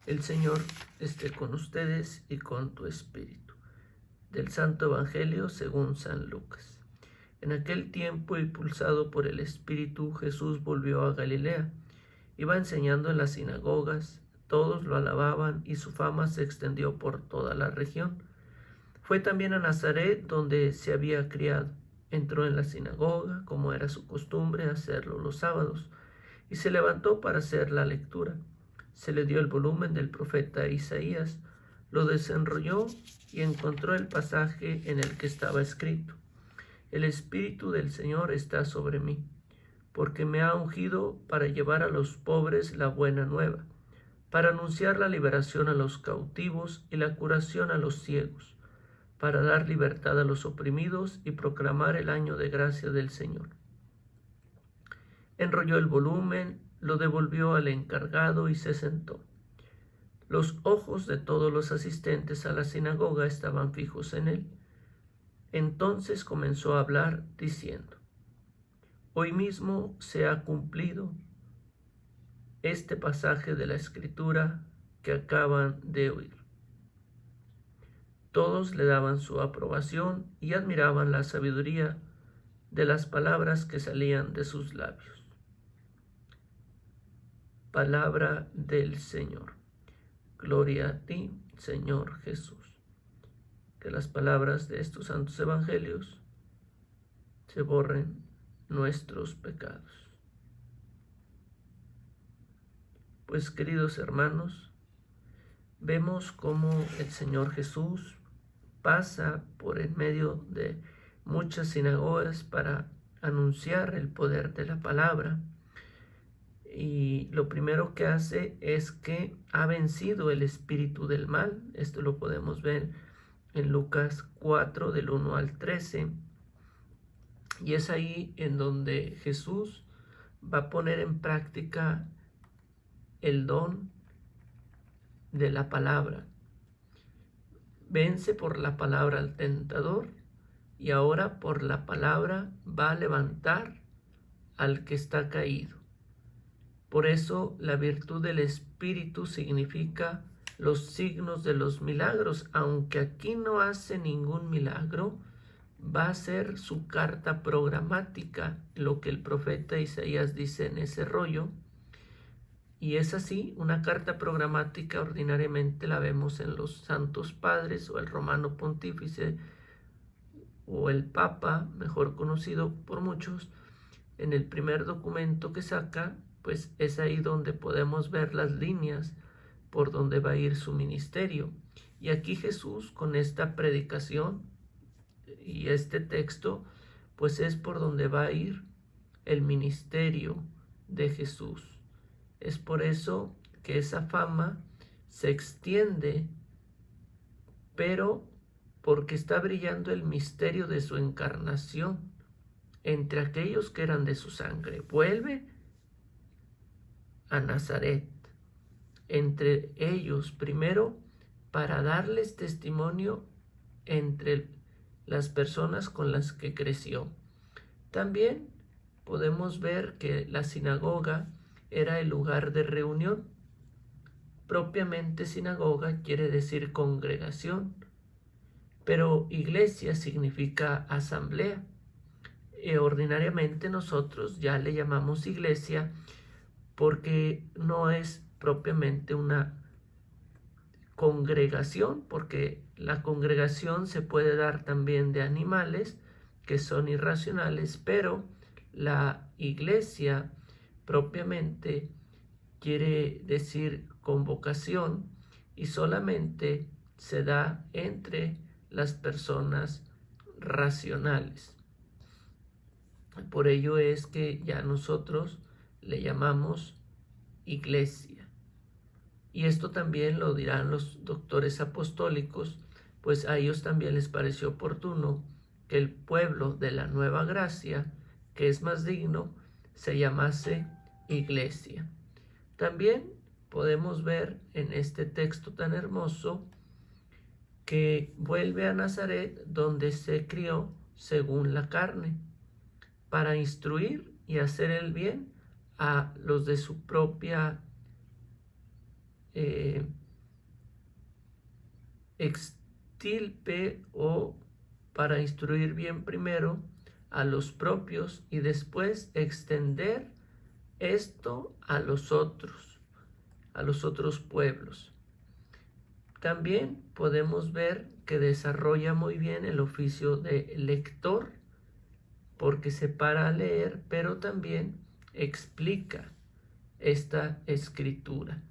El Señor esté con ustedes y con tu espíritu. Del Santo Evangelio según San Lucas. En aquel tiempo, impulsado por el Espíritu, Jesús volvió a Galilea. Iba enseñando en las sinagogas, todos lo alababan y su fama se extendió por toda la región. Fue también a Nazaret, donde se había criado. Entró en la sinagoga, como era su costumbre hacerlo los sábados, y se levantó para hacer la lectura. Se le dio el volumen del profeta Isaías, lo desenrolló y encontró el pasaje en el que estaba escrito: El Espíritu del Señor está sobre mí, porque me ha ungido para llevar a los pobres la buena nueva, para anunciar la liberación a los cautivos y la curación a los ciegos, para dar libertad a los oprimidos y proclamar el año de gracia del Señor. Enrolló el volumen, lo devolvió al encargado y se sentó. Los ojos de todos los asistentes a la sinagoga estaban fijos en él. Entonces comenzó a hablar diciendo: Hoy mismo se ha cumplido este pasaje de la Escritura que acaban de oír. Todos le daban su aprobación y admiraban la sabiduría de las palabras que salían de sus labios. Palabra del Señor. Gloria a ti, Señor Jesús. Que las palabras de estos santos evangelios se borren nuestros pecados. Pues, queridos hermanos, vemos cómo el Señor Jesús pasa por en medio de muchas sinagogas para anunciar el poder de la palabra. Y lo primero que hace es que ha vencido el espíritu del mal. Esto lo podemos ver en Lucas 4, del 1 al 13. Y es ahí en donde Jesús va a poner en práctica el don de la palabra. Vence por la palabra al tentador y ahora por la palabra va a levantar al que está caído. Por eso la virtud del Espíritu significa los signos de los milagros. Aunque aquí no hace ningún milagro, va a ser su carta programática, lo que el profeta Isaías dice en ese rollo. Y es así, una carta programática ordinariamente la vemos en los santos padres o el romano pontífice o el papa, mejor conocido por muchos. En el primer documento que saca, pues es ahí donde podemos ver las líneas por donde va a ir su ministerio. Y aquí Jesús, con esta predicación y este texto, pues es por donde va a ir el ministerio de Jesús. Es por eso que esa fama se extiende, pero porque está brillando el misterio de su encarnación entre aquellos que eran de su sangre. Vuelve a Nazaret, entre ellos primero, para darles testimonio entre las personas con las que creció. También podemos ver que la sinagoga era el lugar de reunión. Propiamente sinagoga quiere decir congregación, pero iglesia significa asamblea. Ordinariamente nosotros ya le llamamos iglesia porque no es propiamente una congregación, porque la congregación se puede dar también de animales que son irracionales, pero la iglesia propiamente quiere decir convocación y solamente se da entre las personas racionales. Por ello es que ya nosotros le llamamos iglesia. Y esto también lo dirán los doctores apostólicos, pues a ellos también les pareció oportuno que el pueblo de la nueva gracia, que es más digno, se llamase iglesia. También podemos ver en este texto tan hermoso que vuelve a Nazaret, donde se crió según la carne, para instruir y hacer el bien a los de su propia extilpe o para instruir bien primero a los propios y después extender esto a los otros pueblos. También podemos ver que desarrolla muy bien el oficio de lector, porque se para a leer, pero también explica esta escritura,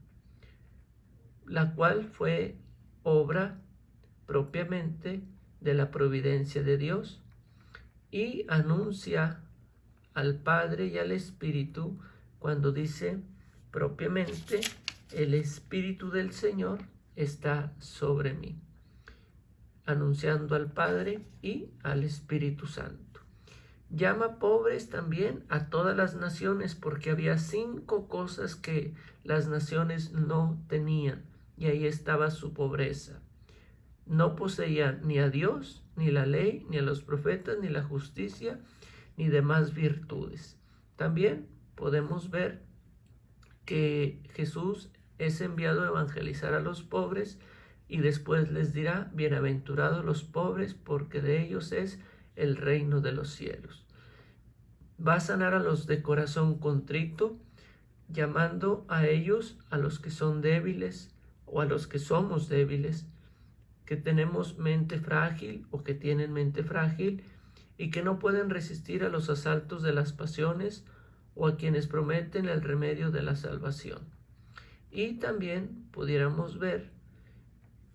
la cual fue obra propiamente de la providencia de Dios y anuncia al Padre y al Espíritu cuando dice propiamente: el Espíritu del Señor está sobre mí, anunciando al Padre y al Espíritu Santo. Llama pobres también a todas las naciones, porque había 5 cosas que las naciones no tenían, y ahí estaba su pobreza. No poseían ni a Dios, ni la ley, ni a los profetas, ni la justicia, ni demás virtudes. También podemos ver que Jesús es enviado a evangelizar a los pobres y después les dirá: bienaventurados los pobres, porque de ellos es el reino de los cielos. Va a sanar a los de corazón contrito, llamando a ellos, a los que son débiles o a los que somos débiles, que tenemos mente frágil o que tienen mente frágil y que no pueden resistir a los asaltos de las pasiones, o a quienes prometen el remedio de la salvación. Y también pudiéramos ver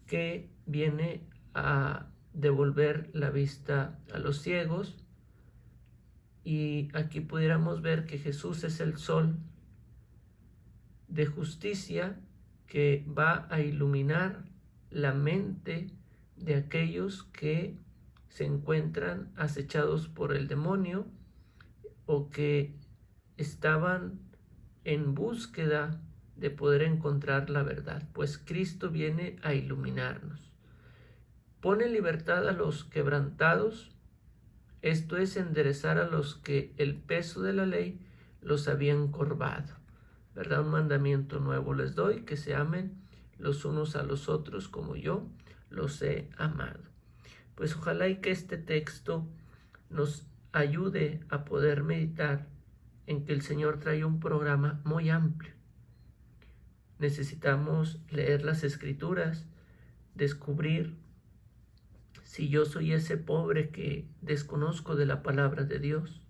que viene a devolver la vista a los ciegos, y aquí pudiéramos ver que Jesús es el sol de justicia que va a iluminar la mente de aquellos que se encuentran acechados por el demonio o que estaban en búsqueda de poder encontrar la verdad, pues Cristo viene a iluminarnos. Pone en libertad a los quebrantados, esto es, enderezar a los que el peso de la ley los había encorvado. ¿Verdad? Un mandamiento nuevo les doy, que se amen los unos a los otros como yo los he amado. Pues ojalá y que este texto nos ayude a poder meditar en que el Señor trae un programa muy amplio. Necesitamos leer las Escrituras, descubrir si yo soy ese pobre que desconozco de la palabra de Dios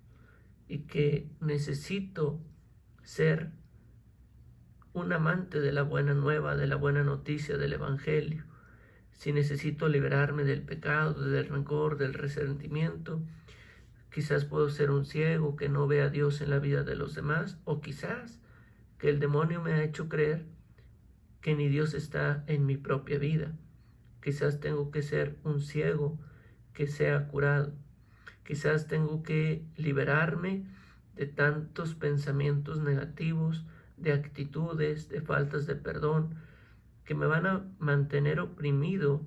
y que necesito ser un amante de la buena nueva, de la buena noticia del Evangelio. Si necesito liberarme del pecado, del rencor, del resentimiento. Quizás puedo ser un ciego que no ve a Dios en la vida de los demás, o quizás que el demonio me ha hecho creer que ni Dios está en mi propia vida. Quizás tengo que ser un ciego que sea curado. Quizás tengo que liberarme de tantos pensamientos negativos, de actitudes, de faltas de perdón, que me van a mantener oprimido,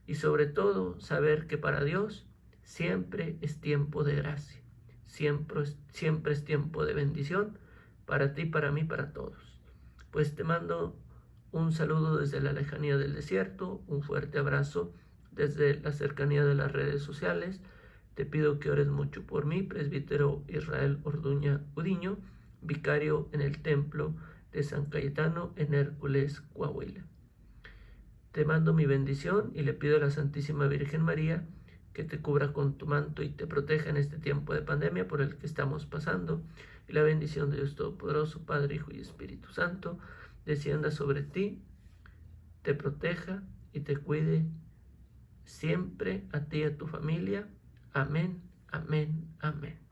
y sobre todo saber que para Dios siempre es tiempo de gracia, siempre es tiempo de bendición, para ti, para mí, para todos. Pues te mando un saludo desde la lejanía del desierto, un fuerte abrazo desde la cercanía de las redes sociales. Te pido que ores mucho por mí, presbítero Israel Orduña Udiño, vicario en el templo de San Cayetano en Hércules, Coahuila. Te mando mi bendición y le pido a la Santísima Virgen María que te cubra con tu manto y te proteja en este tiempo de pandemia por el que estamos pasando. Y la bendición de Dios Todopoderoso, Padre, Hijo y Espíritu Santo, descienda sobre ti, te proteja y te cuide siempre, a ti y a tu familia. Amén, amén, amén.